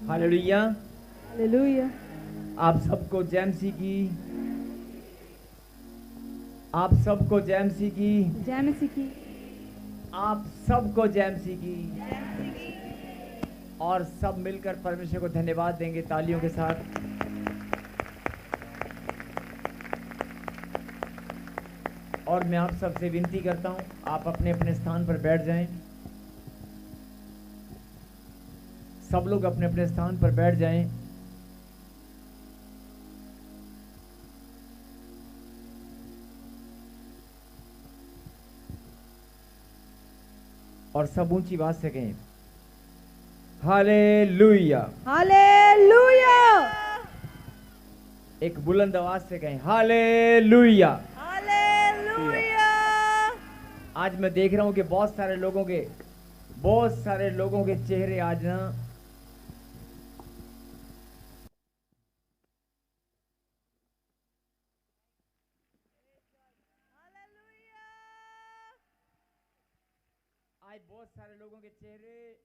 Hallelujah. Hallelujah. आप सबको जैमसी की, आप सबको जैमसी की, जैमसी की, आप सबको जैमसी की। और सब मिलकर परमेश्वर को धन्यवाद देंगे तालियों के साथ। और मैं आप सबसे विनती करता हूं, आप अपने अपने स्थान पर बैठ जाएं। सब लोग अपने अपने स्थान पर बैठ जाएं। और सब ऊंची आवाज से कहें हालेलुया। हालेलुया। एक बुलंद आवाज से कहें हालेलुया। हालेलुया। आज मैं देख रहा हूं कि बहुत सारे लोगों के चेहरे आज ना आज बहुत सारे लोगों के चेहरे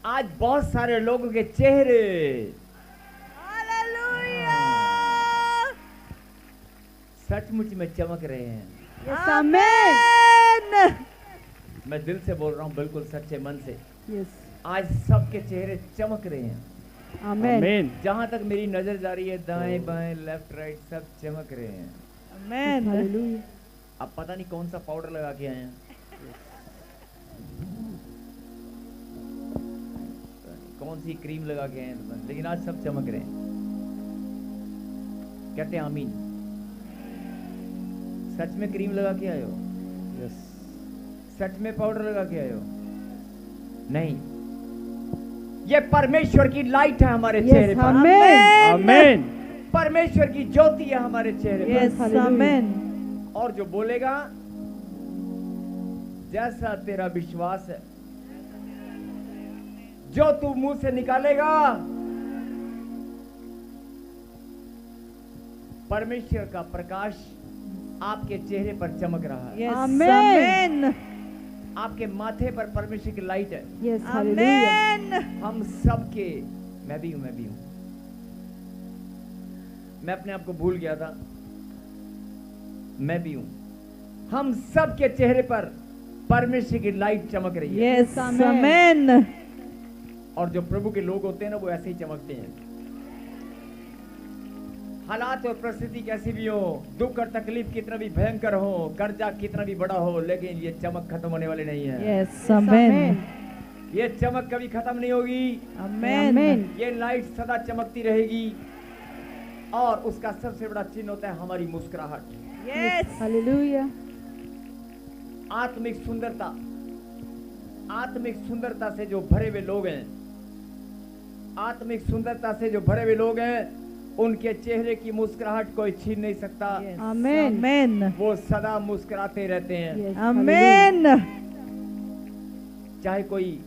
आज बहुत सारे लोगों के चेहरे हालेलुया। सचमुच में चमक रहे हैं। Yes amen. मैं दिल से बोल रहा हूं, बिल्कुल सच्चे मन से। यस आज सबके चेहरे चमक रहे हैं। आमेन। जहां तक मेरी नजर जा रही है, दाएं बाएं लेफ्ट राइट सब चमक रहे हैं। आमेन। हालेलुया। अब पता नहीं कौन सा पाउडर लगा के आए हैं, कौन सी क्रीम लगा के आए हैं, लेकिन आज सब चमक रहे हैं। कहते हैं आमीन। सच में क्रीम लगा के आए हो? यस। सच में पाउडर लगा के आए हो? नहीं, ये परमेश्वर की लाइट है हमारे चेहरे पर। आमेन। आमेन। परमेश्वर की ज्योति है हमारे चेहरे पर। Yes amen. और जो बोलेगा जैसा तेरा विश्वास है, जो तू मुंह से निकालेगा, परमेश्वर का प्रकाश आपके चेहरे पर चमक रहा है। Yes amen. आपके माथे पर परमेश्वर की लाइट है। Yes hallelujah. हम सबके, मैं भी हूं। मैं अपने आप को भूल गया था, मैं भी हूं। हम सबके चेहरे पर परमेश्वर की लाइट चमक रही है। Yes amen. और जो प्रभु के लोग होते हैं ना, वो ऐसे ही चमकते हैं। हालात और परिस्थिति कैसी भी हो, दुख और तकलीफ कितना भी भयंकर हो, कर्जा कितना भी बड़ा हो, लेकिन ये चमक खत्म होने वाली नहीं है। Yes amen. ये चमक कभी खत्म नहीं होगी। आमेन। ये लाइट सदा चमकती रहेगी। और उसका सबसे बड़ा चिन्ह होता है हमारी मुस्कुराहट। Yes hallelujah. आत्मिक सुंदरता से जो भरे हुए लोग हैं, आत्मिक सुंदरता से जो भरे हुए लोग हैं, उनके चेहरे की मुस्कुराहट कोई छीन नहीं सकता। आमेन। आमेन। वो सदा मुस्कुराते रहते हैं। आमेन। चाहे कोई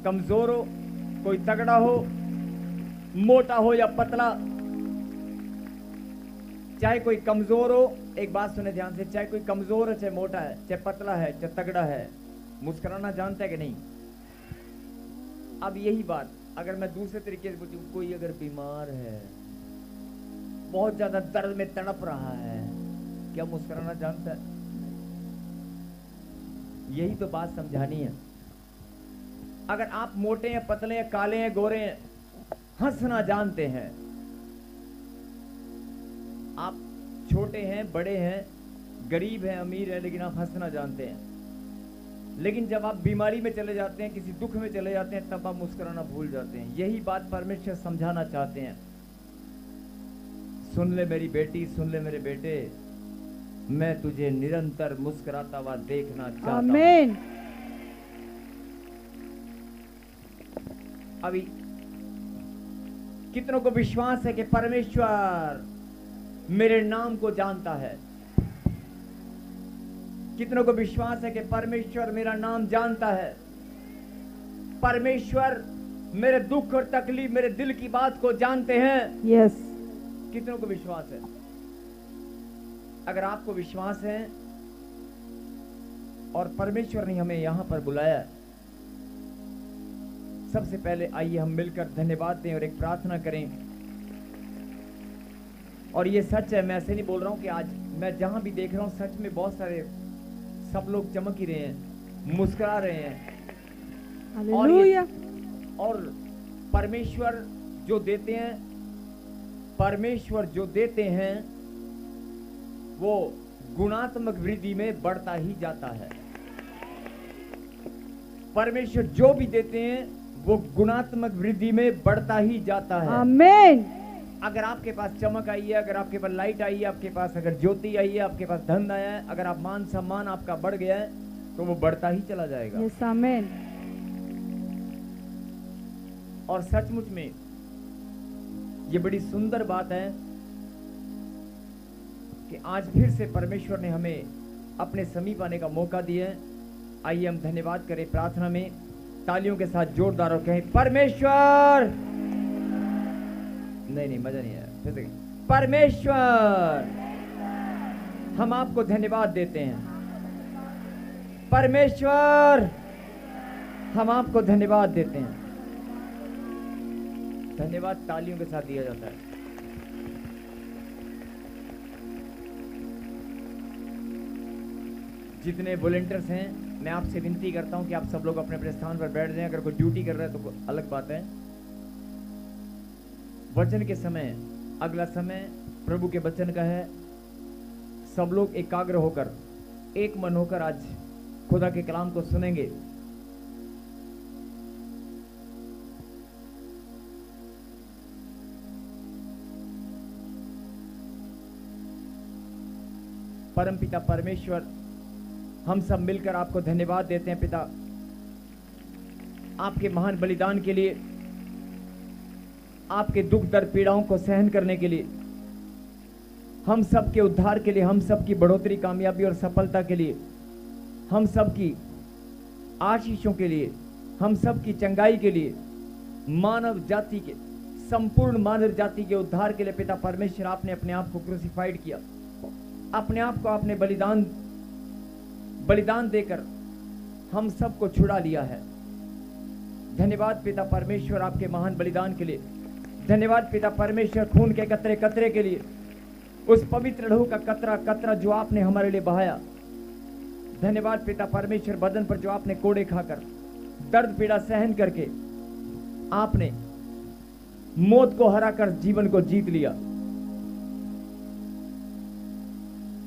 कमजोर हो, कोई तगड़ा हो, मोटा हो या पतला, चाहे कोई कमजोर हो, एक बात सुने ध्यान से, चाहे कोई कमजोर है, चाहे मोटा है, चाहे पतला है, चाहे तगड़ा है, मुस्कुराना जानता है कि नहीं? अब यही बात अगर मैं दूसरे तरीके से पूछूं, कोई अगर बीमार है, बहुत ज्यादा दर्द में तड़प रहा है, क्या मुस्कुराना जानता है? यही तो बात समझानी है। अगर आप मोटे हैं, पतले हैं, काले हैं, गोरे हैं, हंसना जानते हैं, आप छोटे हैं, बड़े हैं, गरीब हैं, अमीर हैं, लेकिन आप हंसना जानते हैं। लेकिन जब आप बीमारी में चले जाते हैं, किसी दुख में चले जाते हैं, तब आप मुस्कुराना भूल जाते हैं। यही बात परमेश्वर समझाना चाहते हैं। सुन ले मेरी बेटी, सुन ले मेरे बेटे, मैं तुझे निरंतर मुस्कुराता हुआ देखना चाहता हूं। आमेन। अभी कितनों को विश्वास है कि परमेश्वर मेरे नाम को जानता है? कितनों को विश्वास है कि परमेश्वर मेरा नाम जानता है? परमेश्वर मेरे दुख और तकलीफ, मेरे दिल की बात को जानते हैं। Yes. कितनों को विश्वास है? अगर आपको विश्वास है और परमेश्वर ने हमें यहां पर बुलाया, सबसे पहले आइए हम मिलकर धन्यवाद दें और एक प्रार्थना करें। और ये सच है, मैं ऐसे नहीं बोल रहा हूं कि आज मैं जहां भी देख रहा हूं सच में बहुत सारे सब लोग चमक ही रहे हैं, मुस्कुरा रहे हैं। Hallelujah. और परमेश्वर जो देते हैं, परमेश्वर जो देते हैं वो गुणात्मक वृद्धि में बढ़ता ही जाता है। परमेश्वर जो भी देते हैं वो गुणात्मक वृद्धि में बढ़ता ही जाता है। Amen. अगर आपके पास चमक आई है, अगर आपके पास लाइट आई है, आपके पास अगर ज्योति आई है, आपके पास धन आया है, अगर आप मान सम्मान आपका बढ़ गया है तो वो बढ़ता ही चला जाएगा। Yes, amen. और सचमुच में ये बड़ी सुंदर बात है कि आज फिर से परमेश्वर ने हमें अपने समीप आने का मौका दिया है। आइए हम धन्यवाद करें प्रार्थना में, तालियों के साथ जोरदार और कहें परमेश्वर। नहीं मजा नहीं आया, फिर से परमेश्वर हम आपको धन्यवाद देते हैं। परमेश्वर हम आपको धन्यवाद देते हैं। धन्यवाद तालियों के साथ दिया जाता है। जितने वॉलंटियर्स हैं मैं आपसे विनती करता हूं कि आप सब लोग अपने अपने स्थान पर बैठ जाएं। अगर कोई ड्यूटी कर रहा है तो अलग बात है। वचन के समय, अगला समय प्रभु के वचन का है। सब लोग एकाग्र होकर, एक मन होकर आज खुदा के कलाम को सुनेंगे। परमपिता परमेश्वर, हम सब मिलकर आपको धन्यवाद देते हैं पिता, आपके महान बलिदान के लिए, आपके दुख दर्द पीड़ाओं को सहन करने के लिए, हम सब के उद्धार के लिए, हम सब की बढ़ोतरी, कामयाबी और सफलता के लिए, हम सब की आशीषों के लिए, हम सब की चंगाई के लिए, मानव जाति के, संपूर्ण मानव जाति के उद्धार के लिए पिता परमेश्वर, आपने अपने आप को क्रूसिफाइड किया। अपने आप को आपने बलिदान देकर हम सबको छुड़ा लिया है। धन्यवाद पिता परमेश्वर आपके महान बलिदान के लिए। धन्यवाद पिता परमेश्वर खून के कतरे कतरे के लिए, उस पवित्र लहू का कतरा कतरा जो आपने हमारे लिए बहाया। धन्यवाद पिता परमेश्वर बदन पर जो आपने कोड़े खाकर, दर्द पीड़ा सहन करके आपने मौत को हराकर जीवन को जीत लिया।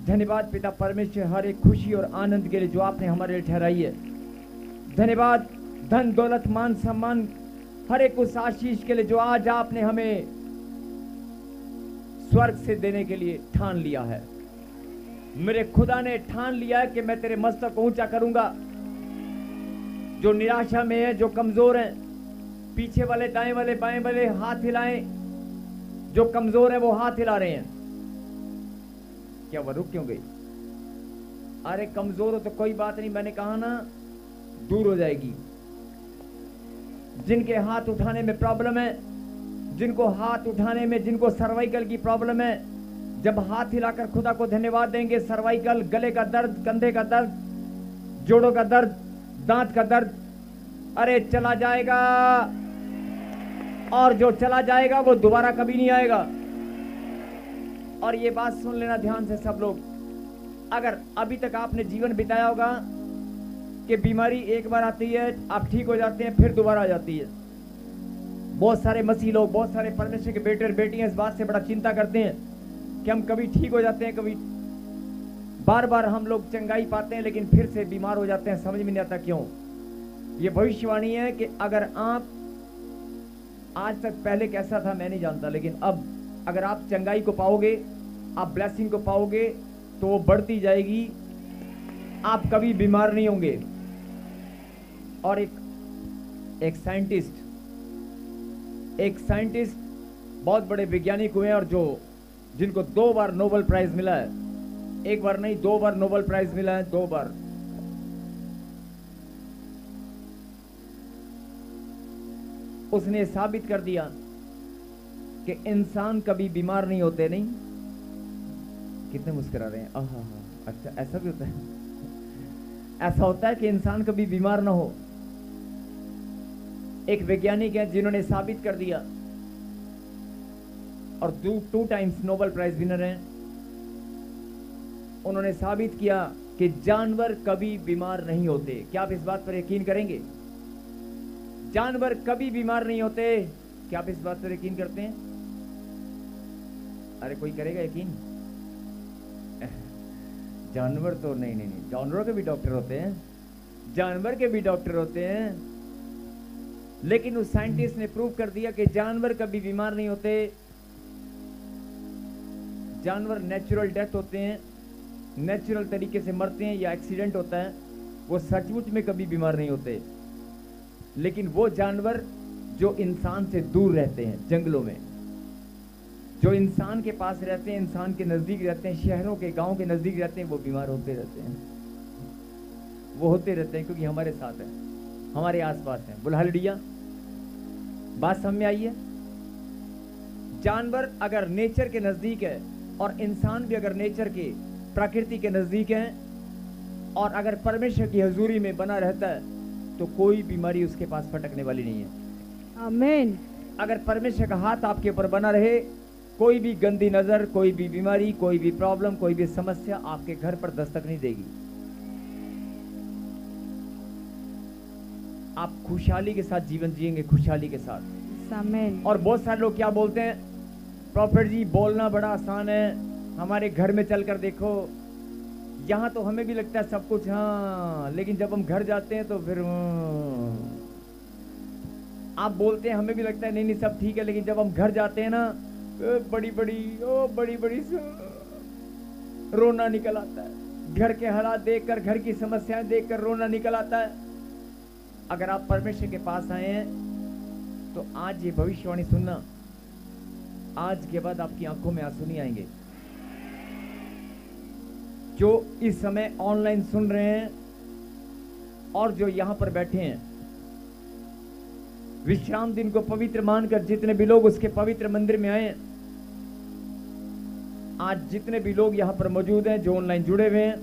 धन्यवाद पिता परमेश्वर हर एक खुशी और आनंद के लिए जो आपने हमारे लिए ठहराई है। धन्यवाद धन दौलत मान सम्मान हर एक उस आशीष के लिए जो आज आपने हमें स्वर्ग से देने के लिए ठान लिया है। मेरे खुदा ने ठान लिया है कि मैं तेरे मस्तक को ऊंचा करूंगा। जो निराशा में है, जो कमजोर है, पीछे वाले दाएं वाले बाएं वाले हाथ हिलाएं। जो कमजोर है वो हाथ हिला रहे हैं। क्या वह रुक क्यों गई? अरे कमजोर हो तो कोई बात नहीं, मैंने कहा ना दूर हो जाएगी। जिनके हाथ उठाने में प्रॉब्लम है, जिनको हाथ उठाने में, जिनको सर्वाइकल की प्रॉब्लम है, जब हाथ हिलाकर खुदा को धन्यवाद देंगे, सर्वाइकल, गले का दर्द, कंधे का दर्द, जोड़ों का दर्द, दांत का दर्द, अरे चला जाएगा। और जो चला जाएगा वो दोबारा कभी नहीं आएगा। और ये बात सुन लेना ध्यान से सब लोग, अगर अभी तक आपने जीवन बिताया होगा कि बीमारी एक बार आती है, आप ठीक हो जाते हैं, फिर दोबारा आ जाती है। बहुत सारे मसीह लोग, बहुत सारे परमेश्वर के बेटे और बेटियां इस बात से बड़ा चिंता करते हैं कि हम कभी ठीक हो जाते हैं, कभी बार बार हम लोग चंगाई पाते हैं लेकिन फिर से बीमार हो जाते हैं। समझ में नहीं आता क्यों। ये भविष्यवाणी है कि अगर आप, आज तक पहले कैसा था मैं नहीं जानता, लेकिन अब अगर आप चंगाई को पाओगे, आप ब्लेसिंग को पाओगे तो वो बढ़ती जाएगी, आप कभी बीमार नहीं होंगे। और एक साइंटिस्ट बहुत बड़े वैज्ञानिक हुए हैं और जिनको 2 बार नोबेल प्राइज मिला है। एक बार नहीं, 2 बार नोबेल प्राइज मिला है, 2 बार। उसने साबित कर दिया कि इंसान कभी बीमार नहीं होते। नहीं, कितने मुस्कुरा रहे हैं। आहा, अच्छा ऐसा भी होता है। ऐसा होता है कि इंसान कभी बीमार ना हो। एक वैज्ञानिक है जिन्होंने साबित कर दिया, और 2 टाइम्स नोबेल प्राइज विनर हैं। उन्होंने साबित किया कि जानवर कभी बीमार नहीं होते। क्या आप इस बात पर यकीन करेंगे? जानवर कभी बीमार नहीं होते। क्या आप इस बात पर यकीन करते हैं? अरे कोई करेगा यकीन? जानवर तो नहीं, जानवरों के भी डॉक्टर होते हैं, जानवर के भी डॉक्टर होते हैं, लेकिन उस साइंटिस्ट ने प्रूव कर दिया कि जानवर कभी बीमार नहीं होते। जानवर नेचुरल डेथ होते हैं, नेचुरल तरीके से मरते हैं या एक्सीडेंट होता है, वो सचमुच में कभी बीमार नहीं होते। लेकिन वो जानवर जो इंसान से दूर रहते हैं, जंगलों में, जो इंसान के पास रहते हैं, इंसान के नजदीक रहते हैं, शहरों के गांव के नजदीक रहते हैं, वो बीमार होते रहते हैं। वो होते रहते हैं क्योंकि हमारे साथ है, हमारे आसपास है। बोला हालेलुया। बात समझ में आई है? जानवर अगर नेचर के नजदीक है और इंसान भी अगर नेचर के, प्रकृति के नजदीक है, और अगर परमेश्वर की हजूरी में बना रहता है, तो कोई बीमारी उसके पास फटकने वाली नहीं है। आमीन। अगर परमेश्वर का हाथ आपके ऊपर बना रहे, कोई भी गंदी नजर, कोई भी बीमारी, कोई भी प्रॉब्लम, कोई भी समस्या आपके घर पर दस्तक नहीं देगी। आप खुशहाली के साथ जीवन जिएंगे, खुशहाली के साथ। आमीन। और बहुत सारे लोग क्या बोलते हैं, प्रॉफिट जी बोलना बड़ा आसान है, हमारे घर में चलकर देखो, यहाँ तो हमें भी लगता है सब कुछ हाँ, लेकिन जब हम घर जाते हैं तो फिर आप बोलते हैं हमें भी लगता है नहीं सब ठीक है, लेकिन जब हम घर जाते हैं ना, बड़ी बड़ी रोना निकल आता है। घर के हालात देखकर, घर की समस्याएं देखकर रोना निकल आता है। अगर आप परमेश्वर के पास आए हैं तो आज ये भविष्यवाणी सुनना, आज के बाद आपकी आंखों में आंसू नहीं आएंगे। जो इस समय ऑनलाइन सुन रहे हैं और जो यहां पर बैठे हैं, विश्राम दिन को पवित्र मानकर जितने भी लोग उसके पवित्र मंदिर में आए, आज जितने भी लोग यहां पर मौजूद हैं, जो ऑनलाइन जुड़े हुए हैं,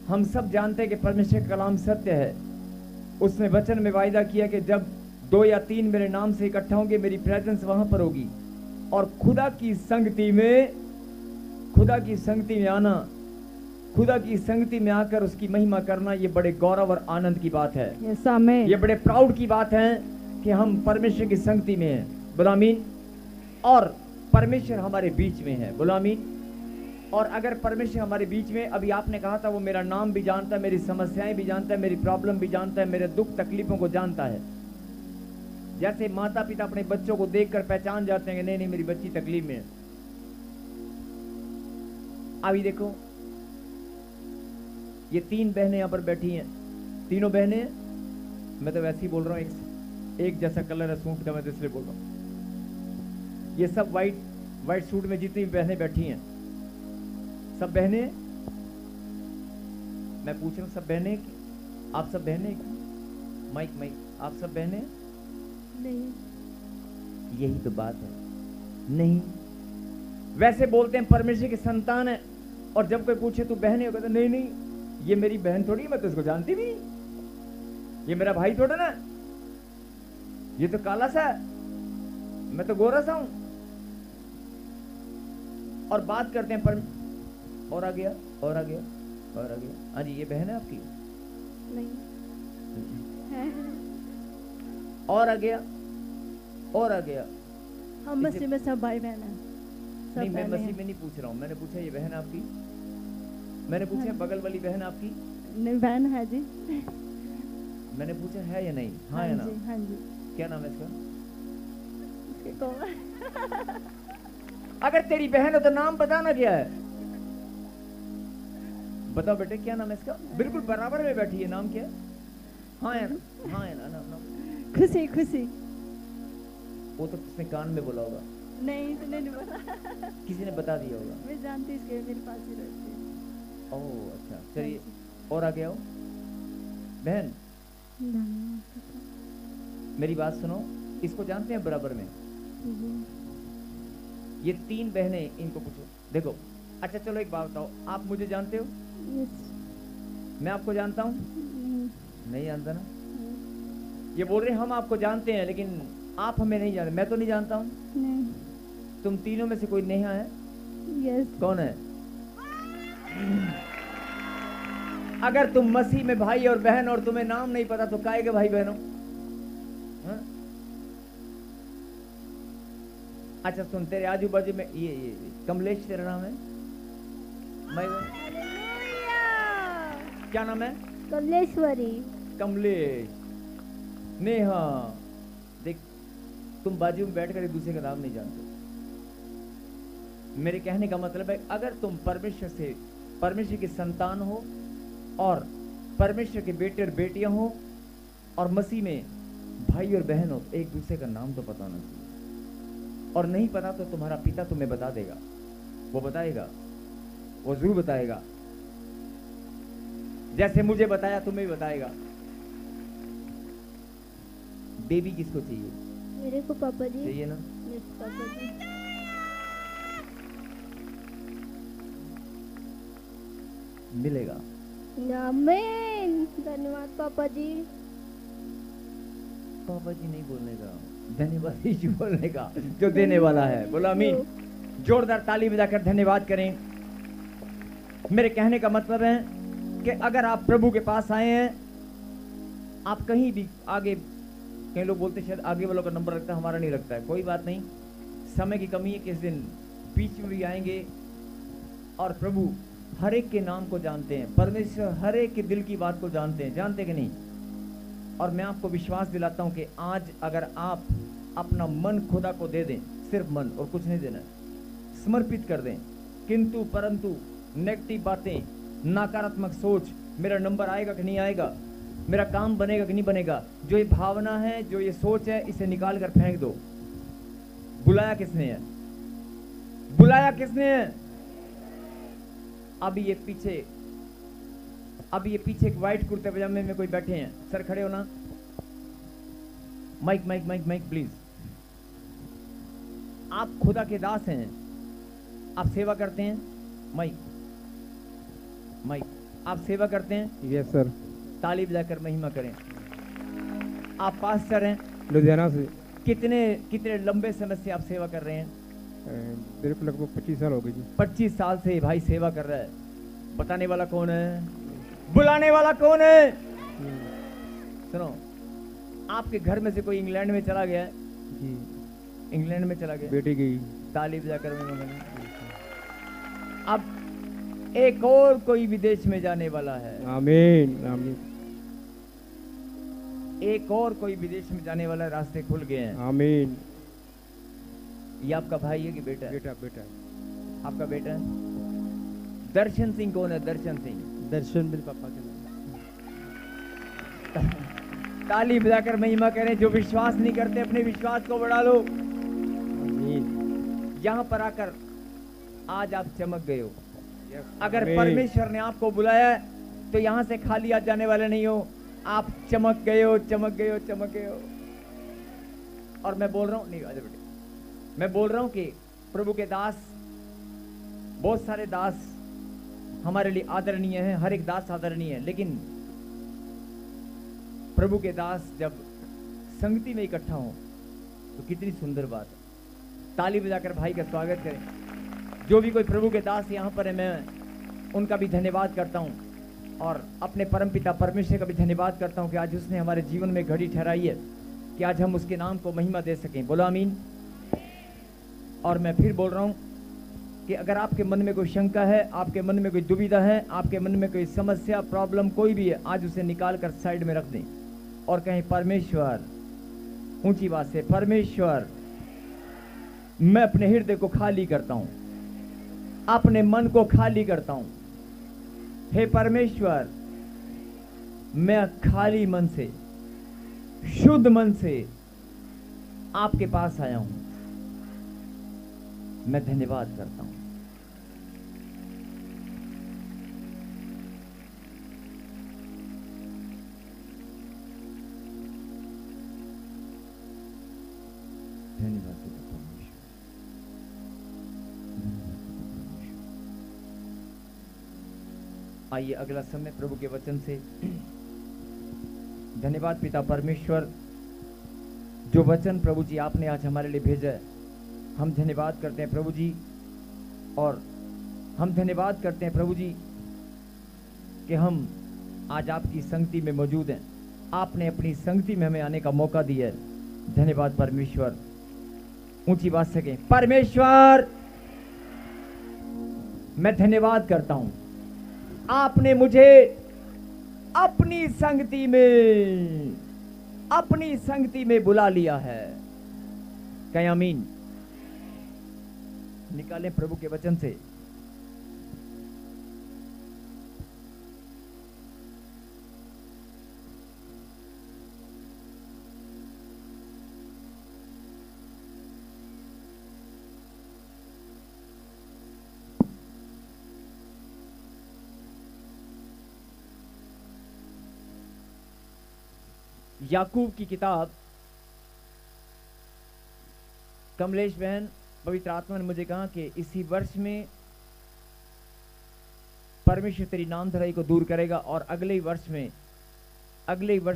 हम सब जानते हैं कि परमेश्वर का कलाम सत्य है। उसने वचन में वायदा किया कि जब 2 या 3 मेरे नाम से इकट्ठा होंगे, मेरी प्रेजेंस वहां पर होगी। और खुदा की संगति में आना, खुदा की संगति में आकर उसकी महिमा करना, ये बड़े गौरव और आनंद की बात है। यस आमीन। ये बड़े प्राउड की बात है कि हम परमेश्वर की संगति में हैं। बोलो आमीन। और परमेश्वर हमारे बीच में है। बोलो आमीन। और अगर परमेश्वर हमारे बीच में, अभी आपने कहा था वो मेरा नाम भी जानता है, मेरी समस्याएं भी जानता है, मेरी प्रॉब्लम भी जानता है, मेरे दुख तकलीफों को जानता है। जैसे माता पिता अपने बच्चों को देखकर पहचान जाते हैं कि नहीं मेरी बच्ची तकलीफ में है। अभी देखो ये 3 बहनें यहां पर बैठी हैं, तीनों बहनें, मैं तो वैसे ही बोल रहा हूं, एक जैसा कलर है सूट का, मैं तो इसलिए बोल रहा हूं। ये सब व्हाइट सूट में जितनी भी बहनें बैठी हैं, सब बहनें, मैं पूछ रहा हूं सब बहनें, आप सब बहनें, माइक आप सब बहनें? नहीं। यही तो बात है। नहीं, वैसे बोलते हैं परमेश्वर की संतान है, और जब कोई पूछे तू बहन है, कहते नहीं ये मेरी बहन थोड़ी, मैं तो इसको जानती भी नहीं, ये मेरा भाई थोड़ा ना, ये तो काला सा है, मैं तो गोरा सा हूं। और बात करते हैं पर और आ गया। हाँ जी, ये बहन है आपकी? नहीं है। और आ गया। हम मसीह में सब भाई बहन हैं। नहीं, मैं मसीह में नहीं पूछ रहा हूँ, मैंने पूछा ये बहन आपकी, मैंने पूछा बगल वाली बहन आपकी? नहीं, बहन है जी। मैंने पूछा है या नहीं? हाँ या ना? हाँ जी। क्या नाम है इसका? इसके अगर तेरी बहन है तो नाम बताना क्या है? बताओ बेटे क्या नाम है इसका? बिल्कुल बराबर में बैठी है, नाम क्या है? हाँ या ना? नाम खुशी। वो तो किसने कान में बोला होगा? नहीं, तो नहीं बोला। किसी ने बता दिया होगा। मैं जानती इसके, मेरे पास ही रहती है। ओह अच्छा, चलिए और आगे आओ। बहन मेरी बात सुनो, इसको जानते हैं बराबर में? ये 3 बहनें, इनको पूछो। देखो, अच्छा चलो एक बात बताओ, आप मुझे जानते हो? यस। मैं आपको जानता हूँ? नहीं जानता ना। ये बोल रहे हम आपको जानते हैं लेकिन आप हमें नहीं जानते। मैं तो नहीं जानता हूँ। नहीं। तुम तीनों में से कोई नेहा है? यस। कौन है? अगर तुम मसीह में भाई और बहन और तुम्हें नाम नहीं पता तो काहे के भाई बहनों? हाँ? अच्छा सुन, तेरे आजू बाजू में ये कमलेश तेरा नाम है? मैं क्या नाम है? कमलेश्वरी। कमलेश। नेहा, देख तुम बाजू में बैठकर एक दूसरे का नाम नहीं जानते। मेरे कहने का मतलब है, अगर तुम परमेश्वर की संतान हो और परमेश्वर के बेटे और बेटियां हो और मसीह में भाई और बहन हो, एक दूसरे का नाम तो पता होना चाहिए। और नहीं पता तो तुम्हारा पिता तुम्हें बता देगा, वो बताएगा, वो जरूर बताएगा। जैसे मुझे बताया तुम्हें भी बताएगा। बेबी किसको चाहिए? मेरे को पापा जी चाहिए ना? यस पापा जी। मिलेगा। आमीन। धन्यवाद पापा जी। पापा जी नहीं बोलने का, धन्यवाद यीशु बोलने का, जो देने वाला है। बोलो आमीन। जोरदार ताली बजाकर धन्यवाद करें। मेरे कहने का मतलब है कि अगर आप प्रभु के पास आए हैं, आप कहीं भी आगे, कई लोग बोलते शायद आगे वालों का नंबर रखता है, हमारा नहीं रखता है। कोई बात नहीं, समय की कमी है, किस दिन बीच में भी आएंगे। और प्रभु हर एक के नाम को जानते हैं, परमेश्वर हर एक के दिल की बात को जानते हैं, जानते कि नहीं? और मैं आपको विश्वास दिलाता हूं कि आज अगर आप अपना मन खुदा को दे दें, सिर्फ मन और कुछ नहीं देना, समर्पित कर दें, किंतु परंतु नेगेटिव बातें, नकारात्मक सोच, मेरा नंबर आएगा कि नहीं आएगा, मेरा काम बनेगा कि नहीं बनेगा, जो ये भावना है, जो ये सोच है, इसे निकाल कर फेंक दो। बुलाया किसने है? बुलाया किसने है? अभी ये पीछे एक व्हाइट कुर्ते पजामे में कोई बैठे हैं, सर खड़े हो ना। Mike mike mike mike please. आप खुदा के दास हैं, आप सेवा करते हैं। माइक माइक, आप सेवा करते हैं? Yes sir. ताली बजाकर महिमा करें। आप पास्टर हैं लुधियाना से। कितने लंबे समय से आप सेवा कर रहे हैं? मेरे को लगभग 25 साल हो गए जी। 25 साल से भाई सेवा कर रहा है। बताने वाला कौन है? बुलाने वाला कौन है? सुनो, आपके घर में से कोई इंग्लैंड में चला गया है? जी। इंग्लैंड में चला गया, बेटी गई। ताली बजाकर महिमा करें। अब एक और कोई विदेश में जाने वाला है। आमीन आमीन। एक और कोई विदेश में जाने वाला है, रास्ते खुल गए हैं। आमीन। ये आपका भाई है कि बेटा है? बेटा बेटा। आपका बेटा है। दर्शन सिंह कौन है? दर्शन सिंह। दर्शन मेरे पापा के नाम। ताली बजाकर महिमा करें। जो विश्वास नहीं करते अपने विश्वास को बढ़ा लो। आमीन। यहां पर आकर आज आप चमक गए हो। अगर आमीन। परमेश्वर ने आपको बुलाया है तो यहां से खाली आज जाने वाले नहीं हो। आप चमक गए हो, चमक गए हो, चमक गए हो। और मैं बोल रहा हूं, नहीं आजा बेटे, मैं बोल रहा हूं कि प्रभु के दास, बहुत सारे दास हमारे लिए आदरणीय हैं, हर एक दास आदरणीय है, लेकिन प्रभु के दास जब संगति में इकट्ठा हो तो कितनी सुंदर बात है। ताली बजाकर भाई का स्वागत करें। जो भी कोई प्रभु के दास यहाँ पर है, मैं उनका भी धन्यवाद करता हूँ और अपने परमपिता परमेश्वर का भी धन्यवाद करता हूँ कि आज उसने हमारे जीवन में घड़ी ठहराई है कि आज हम उसके नाम को महिमा दे सकें। बोलो आमीन। और मैं फिर बोल रहा हूँ कि अगर आपके मन में कोई शंका है, आपके मन में कोई दुविधा है, आपके मन में कोई समस्या, प्रॉब्लम कोई भी है, आज उसे निकाल कर साइड में रख दें और कहें परमेश्वर, ऊंची बात से, परमेश्वर मैं अपने हृदय को खाली करता हूं, अपने मन को खाली करता हूं। हे परमेश्वर, मैं खाली मन से, शुद्ध मन से आपके पास आया हूं। मैं धन्यवाद करता हूं। धन्यवाद पिता परमेश्वर, धन्यवाद पिता परमेश्वर। आइए अगला समय प्रभु के वचन से। धन्यवाद पिता परमेश्वर, जो वचन प्रभु जी आपने आज हमारे लिए भेजा है, हम धन्यवाद करते हैं प्रभु जी। और हम धन्यवाद करते हैं प्रभु जी कि हम आज आपकी संगति में मौजूद हैं। आपने अपनी संगति में हमें आने का मौका दिया है। धन्यवाद परमेश्वर। ऊंची बात सकें, परमेश्वर मैं धन्यवाद करता हूं, आपने मुझे अपनी संगति में बुला लिया है। कहें आमीन। निकालें प्रभु के वचन से। याकूब की किताब। कमलेश बहन, पवित्र आत्मा ने मुझे कहा कि इसी वर्ष में परमेश्वर तेरी नामधराई को दूर करेगा और अगले ही वर्ष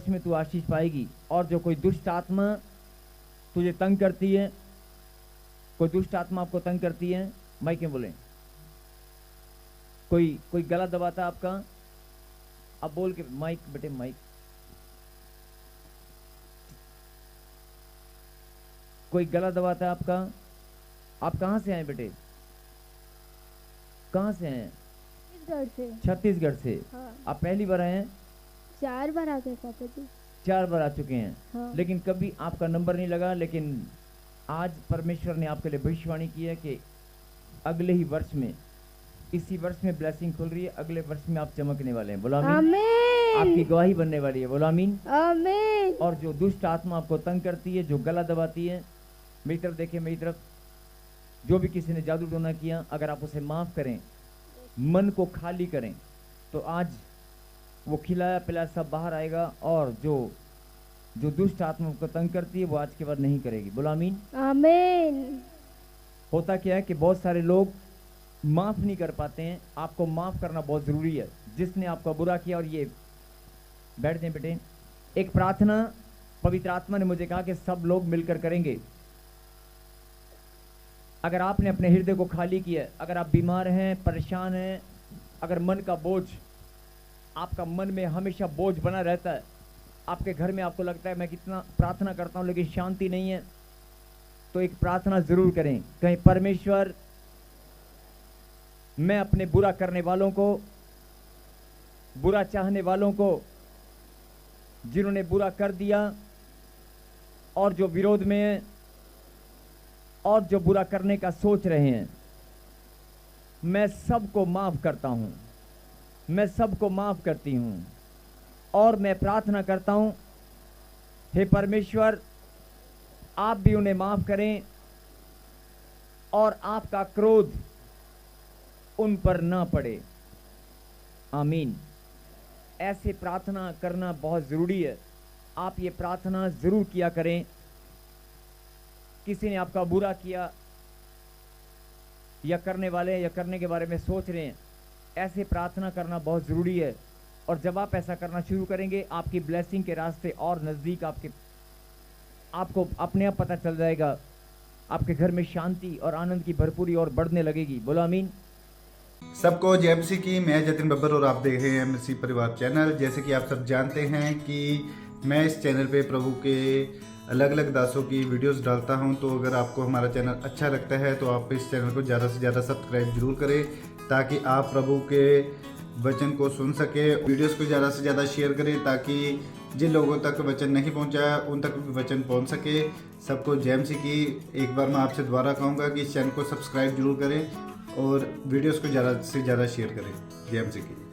में तू आशीष पाएगी। और जो कोई दुष्ट आत्मा तुझे तंग करती है, कोई दुष्ट आत्मा आपको तंग करती है, माइक में बोले, कोई गला दबाता है आपका, अब बोल के माइक, बेटे माइक, कोई गला दबाता है आपका। आप कहाँ से आए बेटे? कहाँ से हैं? छत्तीसगढ़ से। छत्तीसगढ़ से। हाँ। आप पहली बार आए हैं? 4 बार आ गए पापा जी। 4 बार आ चुके हैं। हाँ। लेकिन कभी आपका नंबर नहीं लगा। लेकिन आज परमेश्वर ने आपके लिए भविष्यवाणी की है कि अगले ही वर्ष में, इसी वर्ष में ब्लेसिंग खुल रही है, अगले वर्ष में आप चमकने वाले हैं। बोलो आमीन। आमीन। आपकी गवाही बनने वाली है। बोलो आमीन। आमीन। और जो दुष्ट आत्मा आपको तंग करती है, जो गला दबाती है, मेरी तरफ देखें, मेरी तरफ, जो भी किसी ने जादू टोना किया, अगर आप उसे माफ करें, मन को खाली करें, तो आज वो खिलाया पिलाया सब बाहर आएगा। और जो दुष्ट आत्मा को तंग करती है, वो आज के बाद नहीं करेगी। बोलो आमीन। आमीन। होता क्या है कि बहुत सारे लोग माफ नहीं कर पाते हैं। आपको माफ करना बहुत जरूरी है। जिसने आपका बुरा किया, और ये बैठ जाए बेटे, एक प्रार्थना पवित्र आत्मा ने मुझे कहा कि सब लोग मिलकर करेंगे। अगर आपने अपने हृदय को खाली किया, अगर आप बीमार हैं, परेशान हैं, अगर मन का बोझ, आपका मन में हमेशा बोझ बना रहता है, आपके घर में आपको लगता है मैं कितना प्रार्थना करता हूं लेकिन शांति नहीं है, तो एक प्रार्थना जरूर करें। कहीं परमेश्वर, मैं अपने बुरा करने वालों को, बुरा चाहने वालों को, जिन्होंने बुरा कर दिया और जो विरोध में है और जो बुरा करने का सोच रहे हैं, मैं सबको माफ करता हूं, मैं सबको माफ करती हूं। और मैं प्रार्थना करता हूं, हे परमेश्वर, आप भी उन्हें माफ करें और आपका क्रोध उन पर ना पड़े। आमीन। ऐसे प्रार्थना करना बहुत जरूरी है। आप ये प्रार्थना जरूर किया करें। किसी ने आपका बुरा किया या करने वाले या करने के बारे में सोच रहे हैं, ऐसे प्रार्थना करना बहुत जरूरी है। और जब आप ऐसा करना शुरू करेंगे, आपकी ब्लेसिंग के रास्ते और नजदीक आपको अपने आप पता चल जाएगा। आपके घर में शांति और आनंद की भरपूरी और बढ़ने लगेगी। बोलो आमीन। सबको जय मसीह की। मैं जतिन बब्बर और आप देख रहे हैं मसीह परिवार चैनल। जैसे कि आप सब जानते हैं कि मैं इस चैनल पे प्रभु के अलग अलग दासों की वीडियोस डालता हूं। तो अगर आपको हमारा चैनल अच्छा लगता है तो आप इस चैनल को ज़्यादा से ज़्यादा सब्सक्राइब जरूर करें, ताकि आप प्रभु के वचन को सुन सके। वीडियोस को ज़्यादा से ज़्यादा शेयर करें, ताकि जिन लोगों तक वचन नहीं पहुंचा उन तक भी वचन पहुंच सके। सबको जय मसीह की। एक बार मैं आपसे दोबारा कहूँगा कि इस चैनल को सब्सक्राइब जरूर करें और वीडियोस को ज़्यादा से ज़्यादा शेयर करें। जय मसीह की।